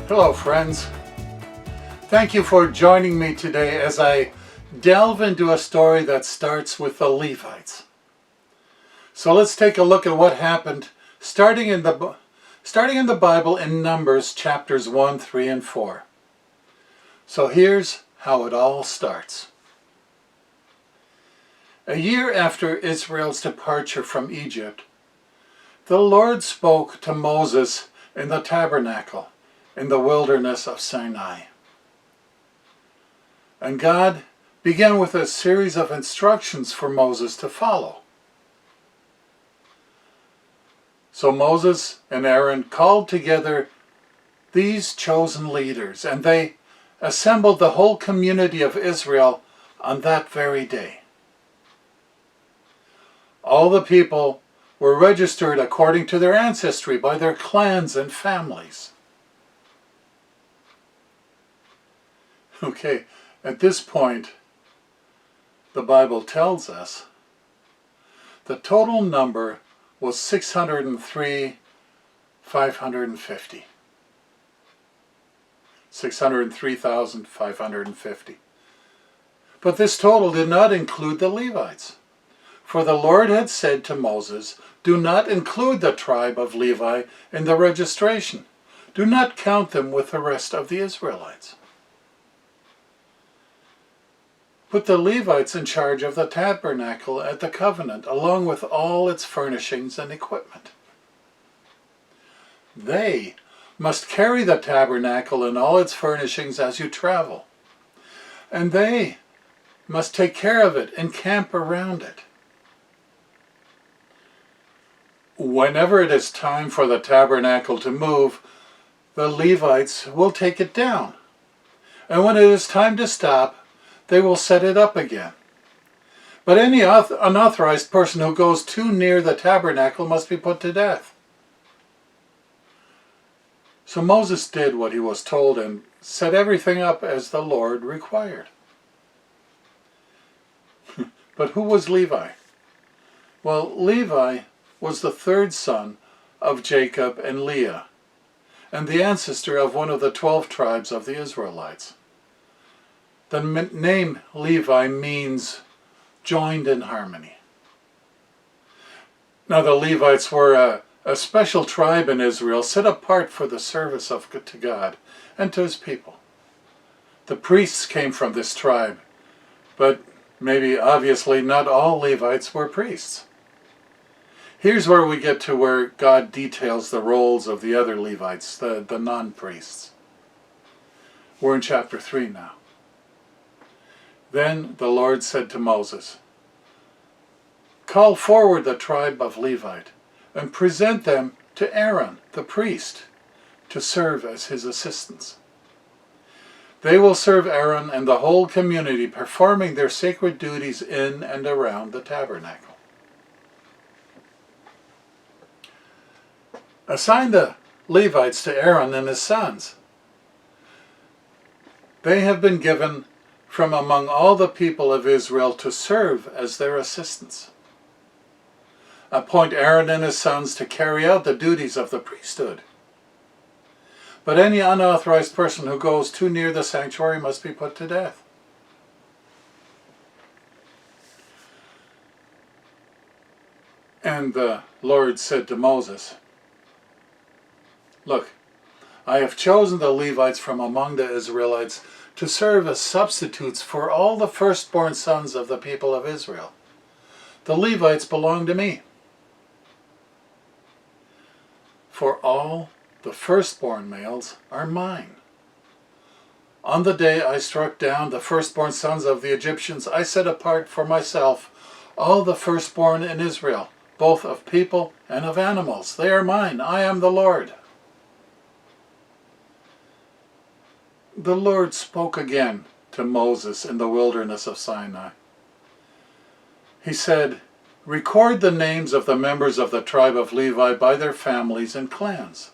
Hello friends, thank you for joining me today as I delve into a story that starts with the Levites. So let's take a look at what happened starting in the Bible in Numbers chapters 1, 3, and 4. So here's how it all starts. A year after Israel's departure from Egypt, the Lord spoke to Moses in the Tabernacle in the wilderness of Sinai. And God began with a series of instructions for Moses to follow. So Moses and Aaron called together these chosen leaders, and they assembled the whole community of Israel on that very day. All the people were registered according to their ancestry by their clans and families. Okay, at this point, the Bible tells us the total number was 603,550. 603,550. But this total did not include the Levites. For the Lord had said to Moses, "Do not include the tribe of Levi in the registration. Do not count them with the rest of the Israelites. Put the Levites in charge of the tabernacle at the covenant, along with all its furnishings and equipment. They must carry the tabernacle and all its furnishings as you travel, and they must take care of it and camp around it. Whenever it is time for the tabernacle to move, the Levites will take it down, and when it is time to stop, they will set it up again. But any unauthorized person who goes too near the tabernacle must be put to death." So Moses did what he was told and set everything up as the Lord required. But who was Levi? Well, Levi was the third son of Jacob and Leah, and the ancestor of one of the 12 tribes of the Israelites. The name Levi means joined in harmony. Now the Levites were a special tribe in Israel set apart for the service to God and to his people. The priests came from this tribe, but maybe obviously not all Levites were priests. Here's where we get to where God details the roles of the other Levites, the non-priests. We're in chapter 3 now. Then the Lord said to Moses, "Call forward the tribe of Levite and present them to Aaron, the priest, to serve as his assistants. They will serve Aaron and the whole community, performing their sacred duties in and around the tabernacle. Assign the Levites to Aaron and his sons. They have been given from among all the people of Israel to serve as their assistants. Appoint Aaron and his sons to carry out the duties of the priesthood. But any unauthorized person who goes too near the sanctuary must be put to death." And the Lord said to Moses, "Look, I have chosen the Levites from among the Israelites to serve as substitutes for all the firstborn sons of the people of Israel. The Levites belong to me. For all the firstborn males are mine. On the day I struck down the firstborn sons of the Egyptians, I set apart for myself all the firstborn in Israel, both of people and of animals. They are mine. I am the Lord." The Lord spoke again to Moses in the wilderness of Sinai. He said, "Record the names of the members of the tribe of Levi by their families and clans.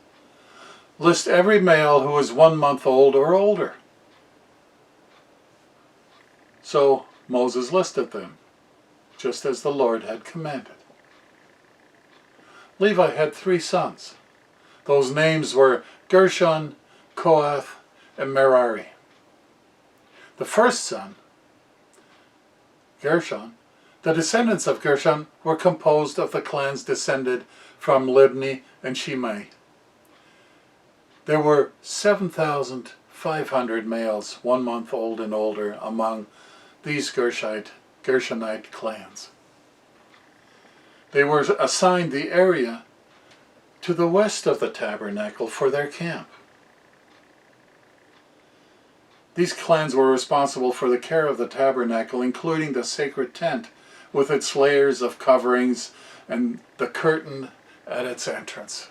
List every male who is 1 month old or older." So Moses listed them, just as the Lord had commanded. Levi had 3 sons. Those names were Gershon, Kohath, and Merari. The first son, Gershon, the descendants of Gershon were composed of the clans descended from Libni and Shimei. There were 7,500 males 1 month old and older among these Gershonite clans. They were assigned the area to the west of the tabernacle for their camp. These clans were responsible for the care of the tabernacle, including the sacred tent with its layers of coverings and the curtain at its entrance.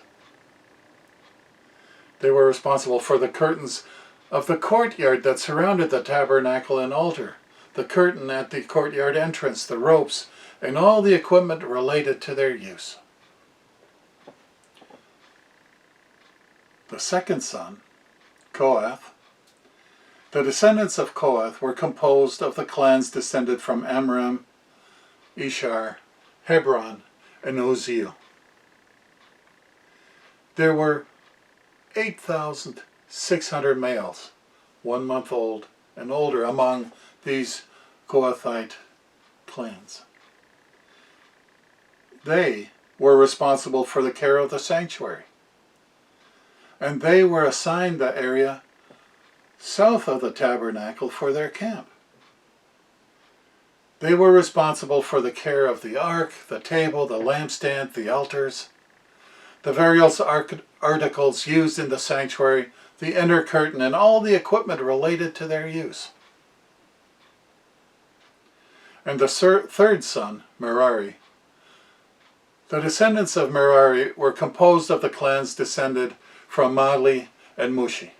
They were responsible for the curtains of the courtyard that surrounded the tabernacle and altar, the curtain at the courtyard entrance, the ropes, and all the equipment related to their use. The second son, Kohath, the descendants of Kohath were composed of the clans descended from Amram, Ishar, Hebron, and Uzziel. There were 8,600 males, 1 month old and older, among these Kohathite clans. They were responsible for the care of the sanctuary, and they were assigned the area south of the tabernacle for their camp. They were responsible for the care of the ark, the table, the lampstand, the altars, the various articles used in the sanctuary, the inner curtain, and all the equipment related to their use. And the third son, Merari. The descendants of Murari were composed of the clans descended from Mahli and Mushi.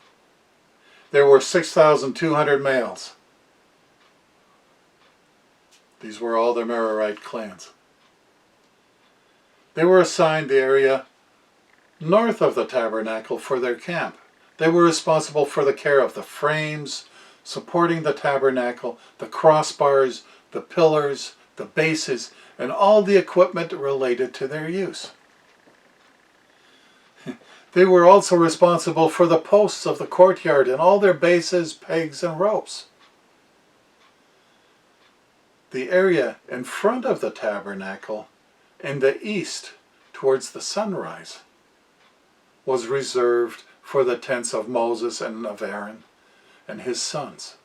There were 6,200 males. These were all the Merarite clans. They were assigned the area north of the tabernacle for their camp. They were responsible for the care of the frames supporting the tabernacle, the crossbars, the pillars, the bases, and all the equipment related to their use. They were also responsible for the posts of the courtyard and all their bases, pegs, and ropes. The area in front of the tabernacle, in the east towards the sunrise, was reserved for the tents of Moses and of Aaron and his sons,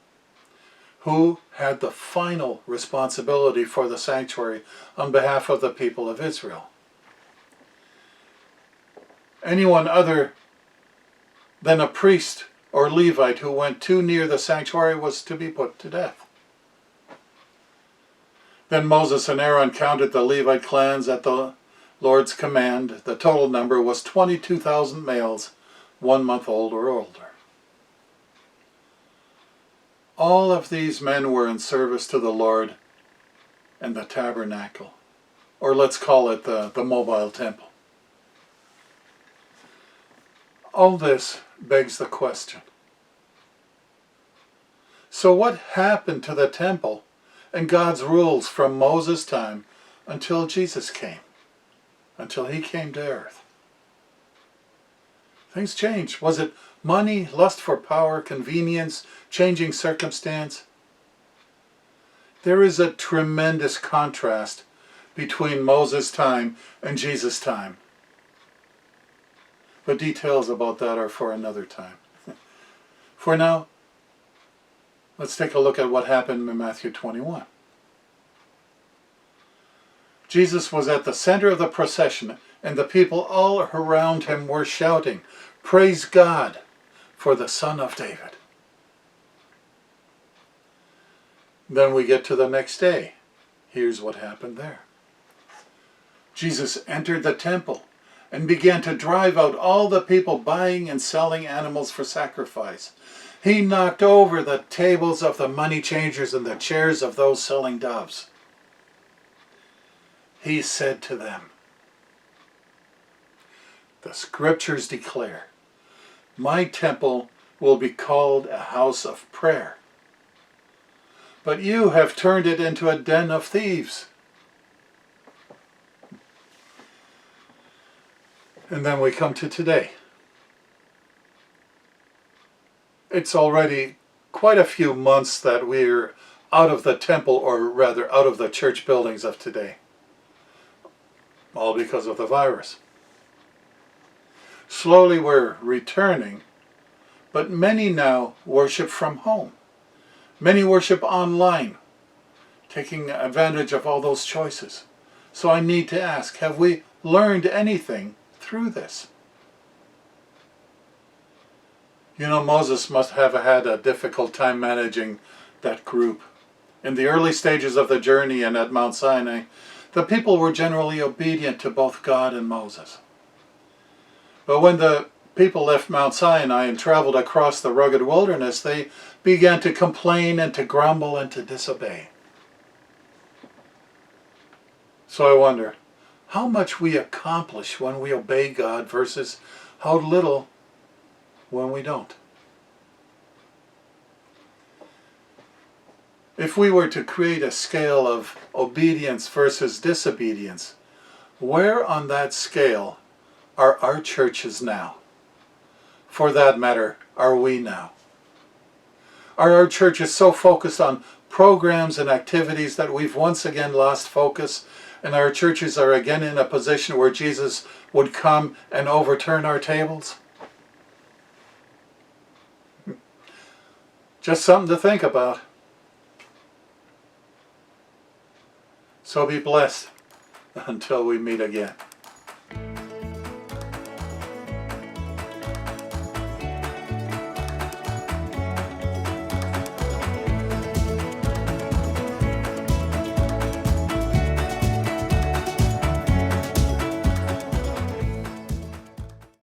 who had the final responsibility for the sanctuary on behalf of the people of Israel. Anyone other than a priest or Levite who went too near the sanctuary was to be put to death. Then Moses and Aaron counted the Levite clans at the Lord's command. The total number was 22,000 males, 1 month old or older. All of these men were in service to the Lord and the tabernacle, or let's call it the mobile temple. All this begs the question. So what happened to the temple and God's rules from Moses' time until Jesus came, until he came to earth? Things changed. Was it money, lust for power, convenience, changing circumstance? There is a tremendous contrast between Moses' time and Jesus' time. But details about that are for another time. For now, let's take a look at what happened in Matthew 21. Jesus was at the center of the procession, and the people all around him were shouting, "Praise God for the Son of David." Then we get to the next day. Here's what happened there. Jesus entered the temple and began to drive out all the people buying and selling animals for sacrifice. He knocked over the tables of the money changers and the chairs of those selling doves. He said to them, "The scriptures declare, my temple will be called a house of prayer, but you have turned it into a den of thieves." And then we come to today. It's already quite a few months that we're out of the temple, or rather out of the church buildings of today. All because of the virus. Slowly we're returning, but many now worship from home. Many worship online, taking advantage of all those choices. So I need to ask, have we learned anything through this? You know, Moses must have had a difficult time managing that group. In the early stages of the journey and at Mount Sinai, the people were generally obedient to both God and Moses. But when the people left Mount Sinai and traveled across the rugged wilderness, they began to complain and to grumble and to disobey. So I wonder, how much we accomplish when we obey God versus how little when we don't. If we were to create a scale of obedience versus disobedience, where on that scale are our churches now? For that matter, are we now? Are our churches so focused on programs and activities that we've once again lost focus, and our churches are again in a position where Jesus would come and overturn our tables? Just something to think about. So be blessed until we meet again.